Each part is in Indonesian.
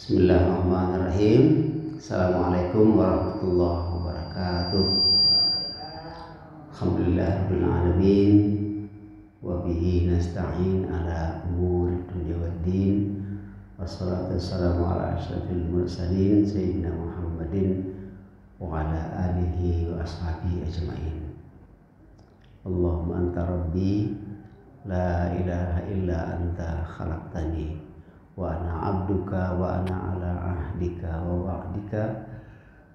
Bismillahirrahmanirrahim. Assalamualaikum warahmatullahi wabarakatuh. Alhamdulillahirabbil alamin wa bihi nasta'in ala umuri dunya waddin. Wassalatu wassalamu ala asyrafil mursalin sayyidina Muhammadin wa ala alihi wa ashabihi ajmain. Allahumma anta rabbi la ilaha illa anta khalaqtani wa ana abduka wa ana ala ahdika wa wa'dika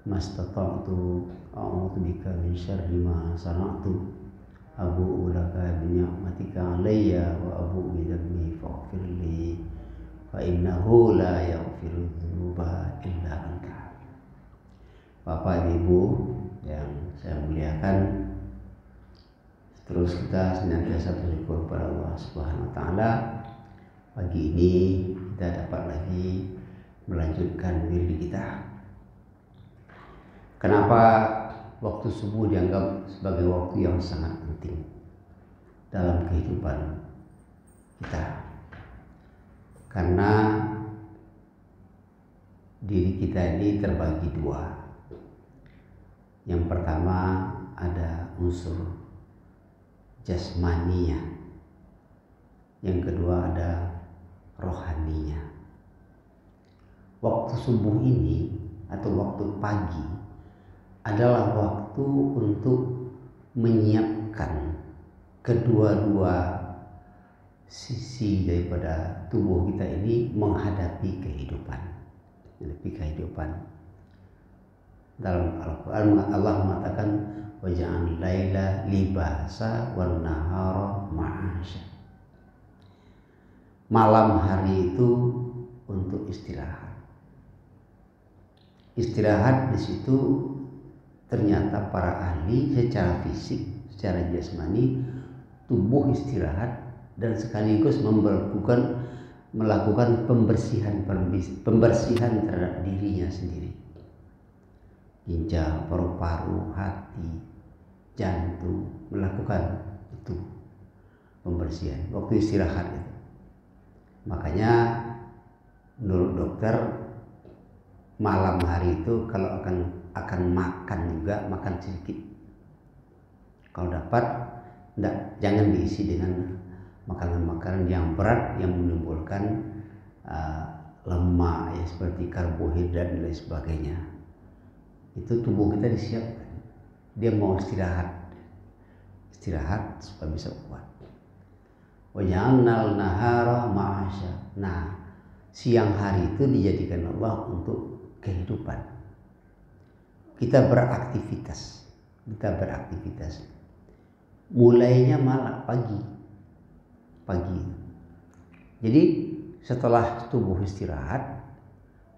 mastata'tu a'udzu bika min syarri ma sana'tu abu'u laka bi ni'matika alayya wa abu'u bi dhanbi faghfir li fa innahu la yaghfiru dzunuba illa anta. Bapak Ibu yang saya muliakan, terus kita senantiasa bersyukur kepada Allah Subhanahu wa taala. Pagi ini kita dapat lagi melanjutkan wirid kita. Kenapa waktu subuh dianggap sebagai waktu yang sangat penting dalam kehidupan kita? Karena diri kita ini terbagi dua. Yang pertama ada unsur jasmaninya, yang kedua ada rohaninya. Waktu subuh ini atau waktu pagi adalah waktu untuk menyiapkan kedua-dua sisi daripada tubuh kita ini menghadapi kehidupan. Dalam Al-Quran Allah mengatakan waja'al laila libasa wan nahara ma'asya. Malam hari itu untuk istirahat. Istirahat di situ ternyata para ahli secara fisik, secara jasmani, tubuh istirahat dan sekaligus melakukan pembersihan terhadap dirinya sendiri. Ginjal, paru-paru, hati, jantung melakukan itu pembersihan waktu istirahat itu. Makanya menurut dokter malam hari itu kalau akan makan juga makan sedikit. Kalau dapat jangan diisi dengan makanan-makanan yang berat yang menimbulkan lemak ya, seperti karbohidrat dan lain sebagainya. Itu tubuh kita disiapkan. Dia mau istirahat supaya bisa kuat. Waja'alnal nahara ma'asya. Nah, siang hari itu dijadikan Allah untuk kehidupan. Kita beraktivitas. Mulainya malam pagi. Jadi setelah tubuh istirahat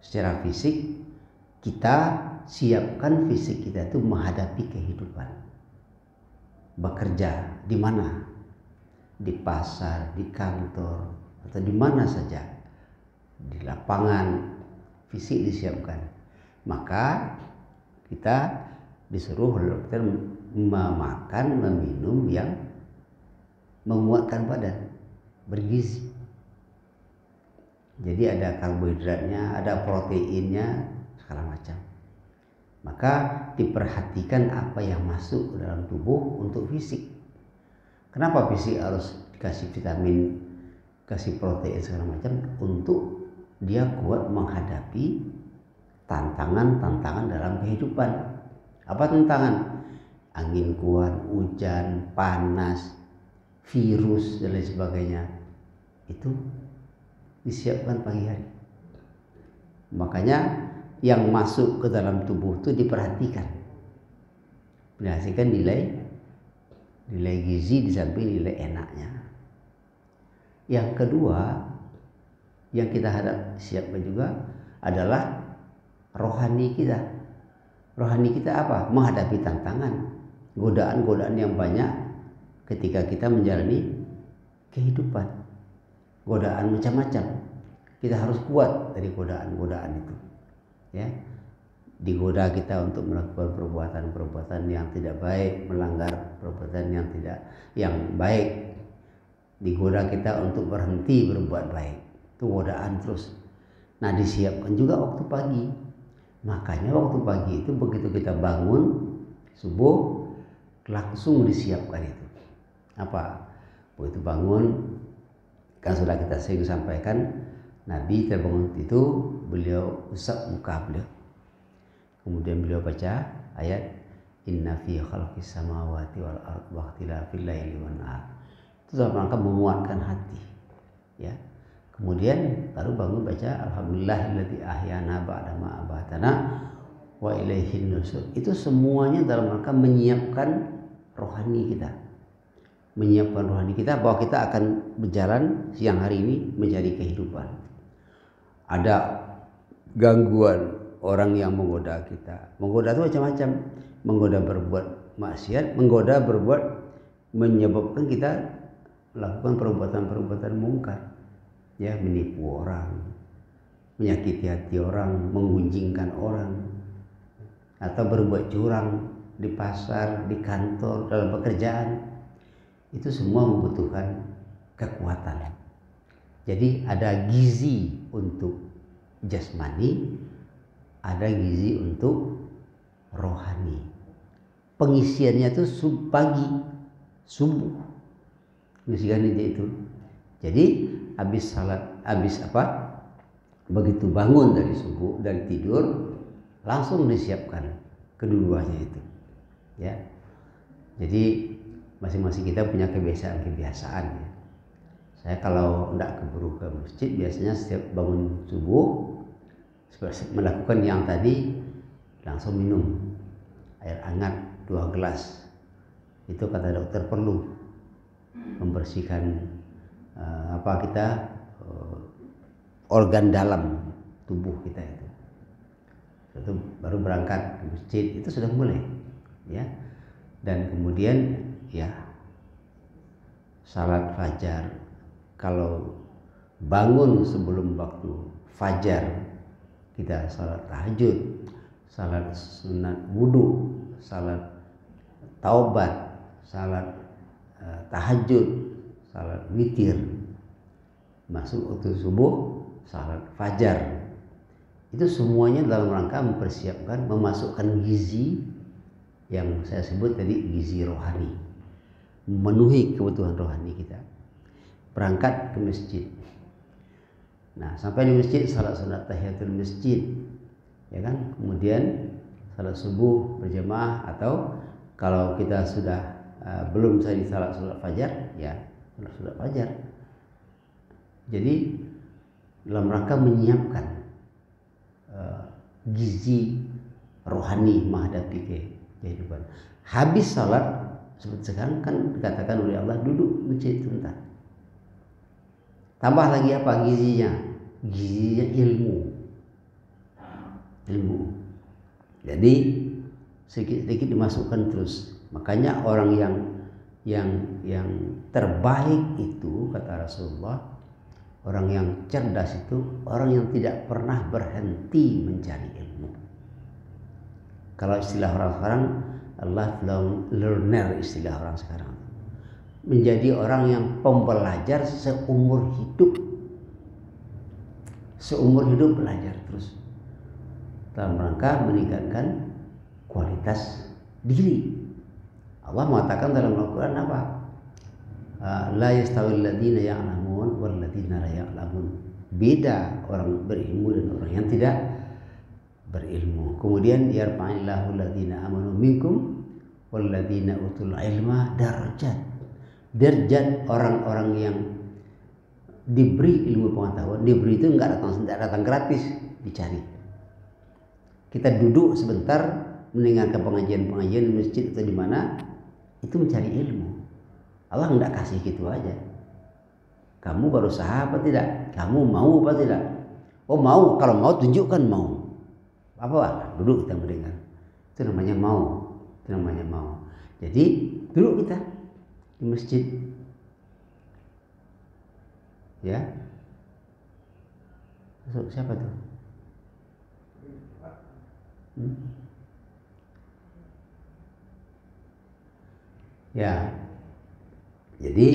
secara fisik, kita siapkan fisik kita itu menghadapi kehidupan. Bekerja di mana? Di pasar, di kantor, atau di mana saja, di lapangan, fisik disiapkan. Maka kita disuruh oleh dokter memakan, meminum yang menguatkan badan, bergizi. Jadi ada karbohidratnya, ada proteinnya, segala macam. Maka diperhatikan apa yang masuk ke dalam tubuh untuk fisik. Kenapa fisik harus dikasih vitamin, kasih protein segala macam? Untuk dia kuat menghadapi tantangan-tantangan dalam kehidupan. Apa tantangan? Angin kuat, hujan, panas, virus dan lain sebagainya. Itu disiapkan pagi hari. Makanya yang masuk ke dalam tubuh itu diperhatikan. Dihasilkan nilai gizi di samping nilai enaknya. Yang kedua yang kita siapkan juga adalah rohani kita. Rohani kita apa? Menghadapi tantangan, godaan-godaan yang banyak ketika kita menjalani kehidupan. Godaan macam-macam. Kita harus kuat dari godaan-godaan itu. Ya. Digoda kita untuk melakukan perbuatan-perbuatan yang tidak baik, melanggar perbuatan yang baik. Digoda kita untuk berhenti berbuat baik. Itu godaan terus. Nah, disiapkan juga waktu pagi. Makanya waktu pagi itu begitu kita bangun subuh langsung disiapkan itu. Apa? Begitu bangun, kan sudah kita sering sampaikan, Nabi terbangun itu beliau usap muka beliau. Kemudian beliau baca ayat Inna fi khalqis samawati wal ardi wa ikhtilafil laili wan nahar. Itu dalam rangka menguatkan hati. Ya. Kemudian baru bangun baca alhamdulillahilladzi ahyana ba'da ma amatana wa ilaihin nusyur. Itu semuanya dalam rangka menyiapkan rohani kita. Menyiapkan rohani kita bahwa kita akan berjalan siang hari ini mencari kehidupan. Ada gangguan orang yang menggoda kita. Menggoda itu macam-macam. Menggoda berbuat maksiat, menggoda berbuat menyebabkan kita melakukan perbuatan-perbuatan mungkar. Ya, menipu orang, menyakiti hati orang, menggunjingkan orang, atau berbuat curang di pasar, di kantor, dalam pekerjaan. Itu semua membutuhkan kekuatan. Jadi ada gizi untuk jasmani, ada gizi untuk rohani. Pengisiannya itu pagi, subuh. Pengisiannya itu. Jadi habis salat, habis apa? Begitu bangun dari subuh, dari tidur, langsung disiapkan keduanya itu. Ya. Jadi masing-masing kita punya kebiasaan-kebiasaan. Ya. Saya kalau tidak keburu ke masjid, biasanya setiap bangun subuh melakukan yang tadi, langsung minum air hangat 2 gelas. Itu kata dokter perlu membersihkan organ dalam tubuh kita itu. Itu baru berangkat ke masjid, itu sudah mulai, ya. Dan kemudian ya salat fajar. Kalau bangun sebelum waktu fajar, kita salat tahajud, salat sunat wudu, salat taubat, salat tahajud, salat witir, masuk waktu subuh, salat fajar. Itu semuanya dalam rangka mempersiapkan, memasukkan gizi yang saya sebut tadi, gizi rohani, memenuhi kebutuhan rohani kita. Berangkat ke masjid. Nah, sampai di masjid salat sunat tahiyatul masjid, ya kan? Kemudian salat subuh berjamaah, atau kalau kita sudah belum tadi salat fajar, ya salat fajar. Jadi dalam rangka menyiapkan gizi rohani menghadapi kehidupan. Habis salat, seperti sekarang kan dikatakan oleh Allah, duduk masjid sebentar. Tambah lagi apa gizinya? Gizinya ilmu. Jadi sedikit-sedikit dimasukkan terus. Makanya orang yang terbaik itu, kata Rasulullah, orang yang cerdas itu orang yang tidak pernah berhenti mencari ilmu. Kalau istilah orang sekarang, lifelong learner, istilah orang sekarang. Menjadi orang yang pembelajar seumur hidup. Seumur hidup belajar terus. Dalam rangka meningkatkan kualitas diri. Allah mengatakan dalam Al-Quran apa? La yastawil ladina ya'lamun wal ladina la ya'lamun. Beda orang berilmu dan orang yang tidak berilmu. Kemudian yarfa'illahu ladina amanu minkum wal ladina utul ilma darajat. Derajat orang-orang yang diberi ilmu pengetahuan, diberi itu enggak datang gratis, dicari. Kita duduk sebentar mendengarkan pengajian-pengajian di masjid atau di mana, itu mencari ilmu. Allah enggak kasih gitu aja. Kamu berusaha apa tidak? Kamu mau apa tidak? Oh mau, kalau mau tunjukkan mau. Apa? Duduk kita mendengar. Itu namanya mau. Itu namanya mau. Jadi duduk kita di masjid, ya. Masuk siapa tuh? Ya, jadi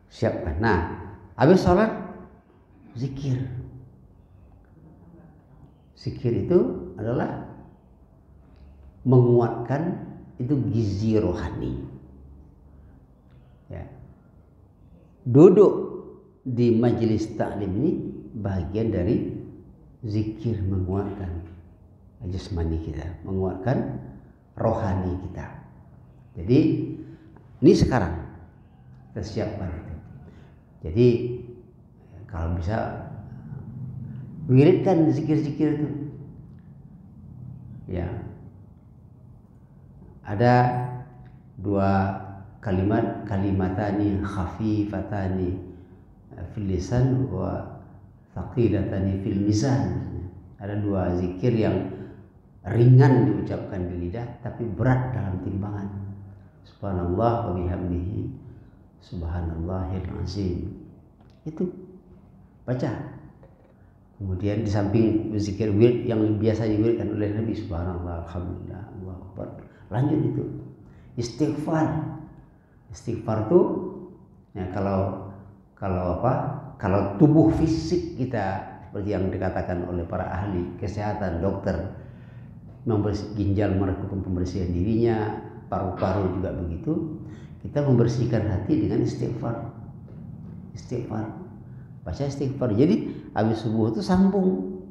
siapkan. Nah, habis sholat zikir, Zikir itu adalah menguatkan itu gizi rohani. Ya. Duduk di majelis taklim ini bagian dari zikir, menguatkan jasmani kita, menguatkan rohani kita. Jadi ini sekarang kita siapkan itu. Jadi kalau bisa wiridkan zikir-zikir itu. Ya. Ada dua kalimatani khafifatani fil lisan wa thaqilatani fil mizan. Ada dua zikir yang ringan diucapkan di lidah tapi berat dalam timbangan. Subhanallah wa bihamdihi subhanallahil azim. Itu baca. Kemudian di samping zikir wirid yang biasa diwiridkan oleh Nabi, subhanallah, alhamdulillah, Allahu akbar. Lanjut itu istighfar. Istighfar itu ya kalau tubuh fisik kita seperti yang dikatakan oleh para ahli kesehatan, dokter, ginjal melakukan pembersihan dirinya, paru-paru juga begitu. Kita membersihkan hati dengan istighfar. Istighfar. Baca istighfar. Jadi habis subuh itu sambung.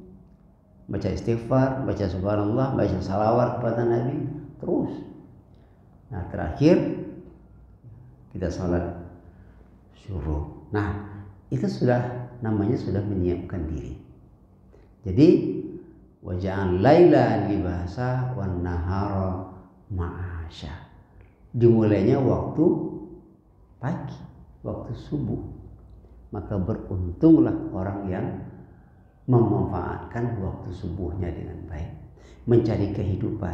Baca istighfar, baca subhanallah, baca salawat kepada Nabi, terus. Nah, terakhir kita salat syuruk. Nah, itu namanya sudah menyiapkan diri. Jadi waja'al laila libasa wan nahara ma'asya. Dimulainya waktu pagi, waktu subuh. Maka beruntunglah orang yang memanfaatkan waktu subuhnya dengan baik, mencari kehidupan.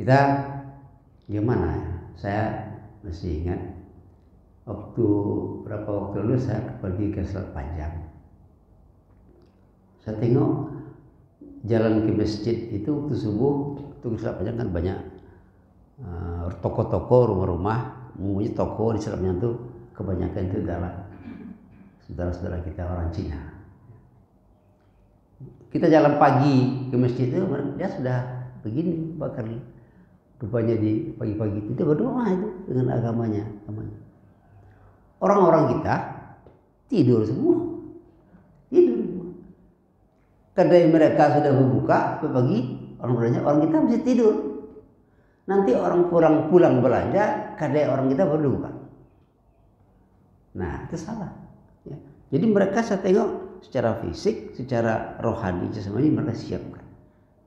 Kita gimana ya? Saya masih ingat beberapa waktu lalu saya pergi ke Selat Panjang. Saya tengok jalan ke masjid itu waktu subuh, itu ke Selat Panjang kan banyak toko-toko, rumah-rumah. Mungkin toko di Selat Panjang itu kebanyakan itu adalah saudara-saudara kita orang Cina. Kita jalan pagi ke masjid itu, dia sudah begini bakar. Rupanya di pagi-pagi itu dia berdoa itu dengan agamanya. Orang-orang kita tidur semua. Kedai mereka sudah berbuka pagi, orang kita masih tidur. Nanti orang pulang belanja, kedai orang kita baru buka. Nah, itu salah. Ya. Jadi mereka saya tengok secara fisik, secara rohani, jasmani mereka siapkan.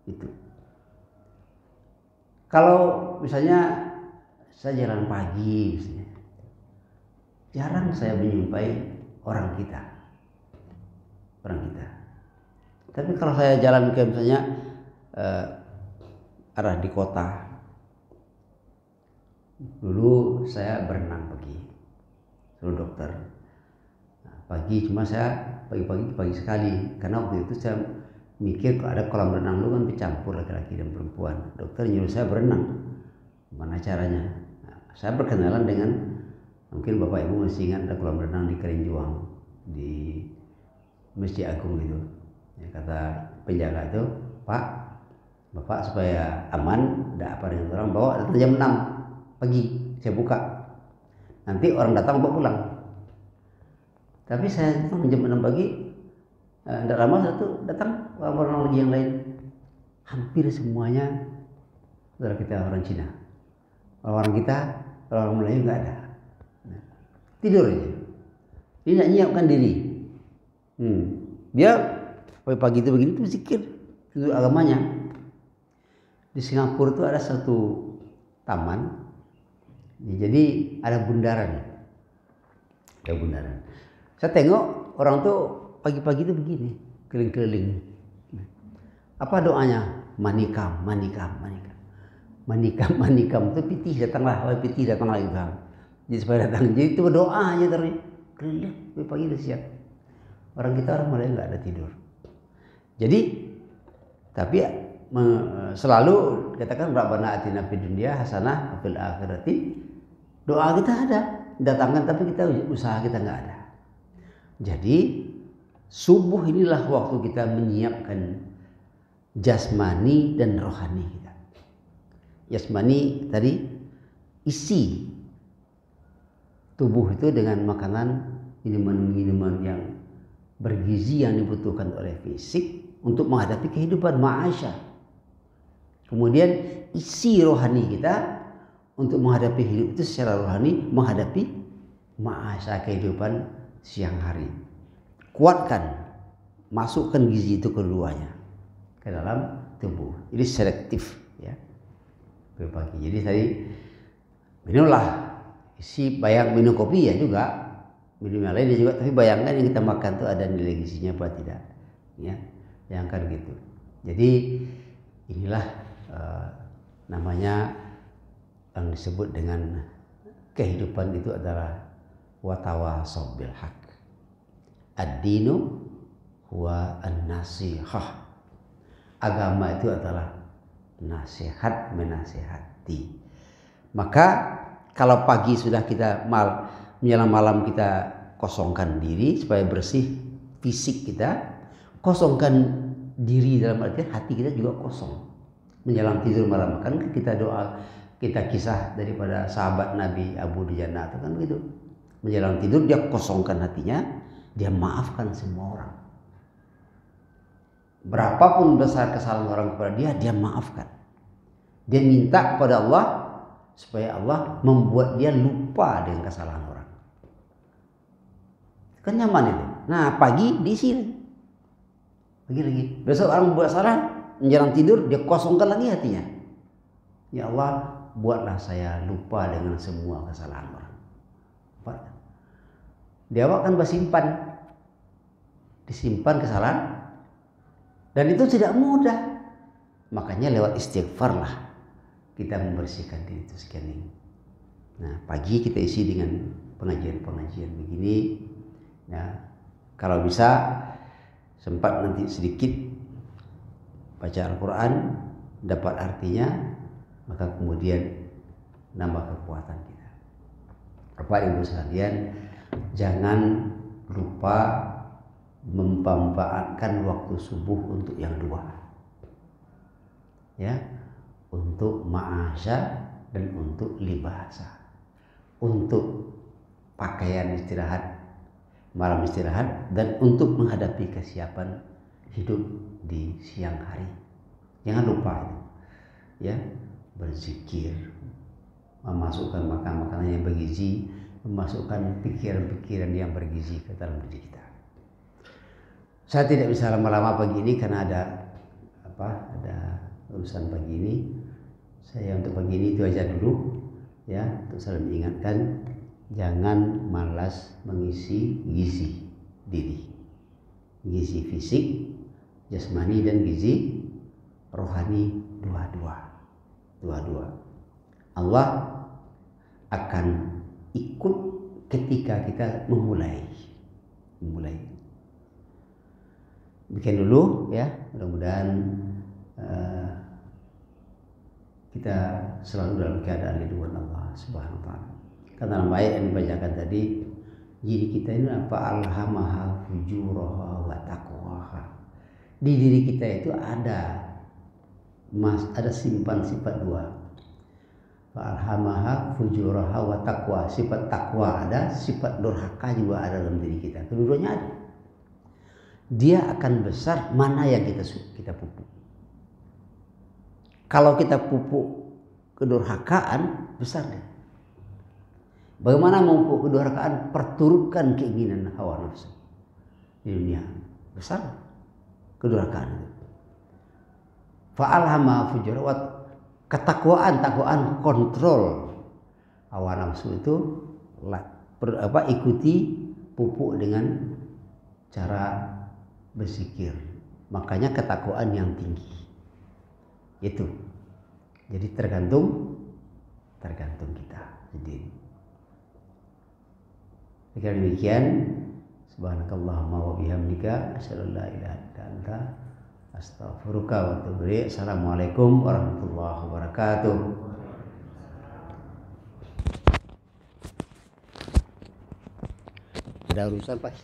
Itu. Kalau misalnya saya jalan pagi, misalnya, jarang saya menjumpai orang kita. Tapi kalau saya jalan ke misalnya arah di kota, dulu saya berenang pagi. Dokter pagi, cuma saya pagi sekali karena waktu itu saya mikir kalau ada kolam renang lu kan bercampur laki-laki dan perempuan. Dokter nyuruh saya berenang, gimana caranya? Nah, saya berkenalan dengan, mungkin bapak ibu masih ingat ada kolam renang di Kerinjuang di Masjid Agung itu. Ya, kata penjaga itu, Pak, bapak supaya aman, tidak apa dengan orang, bawa datang jam 6 pagi saya buka. Nanti orang datang bawa pulang. Tapi saya jam 6 pagi, tidak lama satu datang orang-orang lagi yang lain. Hampir semuanya saudara kita orang Cina. Orang kita, orang Melayu nggak ada. Tidur aja. Dia tidak menyiapkan diri. Dia pagi itu begini tuh zikir, itu agamanya. Di Singapura itu ada satu taman. Jadi ada bundaran. Saya tengok orang tuh pagi-pagi itu begini, keliling-keliling. Apa doanya? Manikam itu pitih datanglah gitu. Jadi supaya datang. Jadi itu berdoa aja terus. Keliling pagi udah siap. Orang mulai nggak ada tidur. Jadi tapi selalu katakan Rabbana atina fid dunya hasanah wa fil akhirati. Doa kita ada, datangkan, tapi kita usaha kita nggak ada. Jadi Subuh inilah waktu kita menyiapkan jasmani dan rohani kita. Jasmani tadi isi tubuh itu dengan makanan, minuman-minuman yang bergizi yang dibutuhkan oleh fisik untuk menghadapi kehidupan ma'asyah. Kemudian isi rohani kita untuk menghadapi hidup itu secara rohani, menghadapi ma'asyah kehidupan siang hari. Kuatkan, masukkan gizi itu keduanya ke dalam tubuh. Jadi selektif ya. Berbagi. Jadi tadi minumlah, isi bayang minum kopi ya juga, minum yang lainnya juga, tapi bayangkan yang kita makan itu ada nilai gizinya apa tidak, ya, bayangkan gitu. Jadi inilah namanya yang disebut dengan kehidupan itu adalah watawasaw bil haq. Ad-dinu huwa an-nasihah. Agama itu adalah nasihat, menasihati. Maka kalau pagi sudah kita menjelang malam kita kosongkan diri supaya bersih fisik kita, kosongkan diri dalam arti hati kita juga kosong. Menjelang tidur malam kan kita doa, kita kisah daripada sahabat Nabi Abu Dujana itu kan begitu. Menjelang tidur dia kosongkan hatinya, dia maafkan semua orang. Berapapun besar kesalahan orang kepada dia, dia maafkan. Dia minta kepada Allah supaya Allah membuat dia lupa dengan kesalahan orang. Kan nyaman itu. Nah pagi diisi lagi. Besok orang buat salah, menjelang tidur dia kosongkan lagi hatinya. Ya Allah, buatlah saya lupa dengan semua kesalahan orang. Dia akan disimpan kesalahan, dan itu tidak mudah. Makanya lewat istighfar lah kita membersihkan diri itu sekian. Nah pagi kita isi dengan pengajian-pengajian begini. Nah kalau bisa sempat nanti sedikit baca Al-Quran, dapat artinya, maka kemudian nambah kekuatan kita. Bapak Ibu sekalian, jangan lupa memanfaatkan waktu subuh untuk yang dua, ya, untuk ma'asya dan untuk libasa, untuk pakaian istirahat, malam istirahat, dan untuk menghadapi kesiapan hidup di siang hari. Jangan lupa itu, ya, berzikir, memasukkan makanan-makanan yang bergizi, memasukkan pikiran-pikiran yang bergizi ke dalam diri kita. Saya tidak bisa lama-lama pagi ini karena ada urusan pagi ini. Saya untuk pagi ini itu aja dulu, ya, untuk selalu mengingatkan jangan malas mengisi gizi diri, gizi fisik, jasmani, dan gizi rohani, dua-dua. Allah akan ikut ketika kita memulai. Bikin dulu ya, mudah-mudahan kita selalu dalam keadaan lindungan Allah Subhanahu wa taala. Karena dalam ayat yang dibacakan tadi, diri kita ini apa? Alhamaha fujuraha wa taqwaha. Di diri kita itu ada simpan sifat dua. Alhamaha fujuraha wa taqwa. Sifat takwa ada, sifat durhaka juga ada dalam diri kita. Keduanya ada. Dia akan besar mana yang kita pupuk. Kalau kita pupuk kedurhakaan, besar dia. Bagaimana memupuk kedurhakaan? Perturutkan keinginan hawa nafsu di dunia, besar kedurhakaan itu. Fa'alhama fujurat, ketakwaan kontrol hawa nafsu itu ikuti, pupuk dengan cara berzikir. Makanya ketakwaan yang tinggi itu. Jadi tergantung kita sendiri. Jika demikian, subhanakallahumma wa bihamdika asyhadu an la ilaha illa anta astaghfiruka wa atubu ilaik. Assalamualaikum warahmatullahi wabarakatuh. Ada urusan Pak?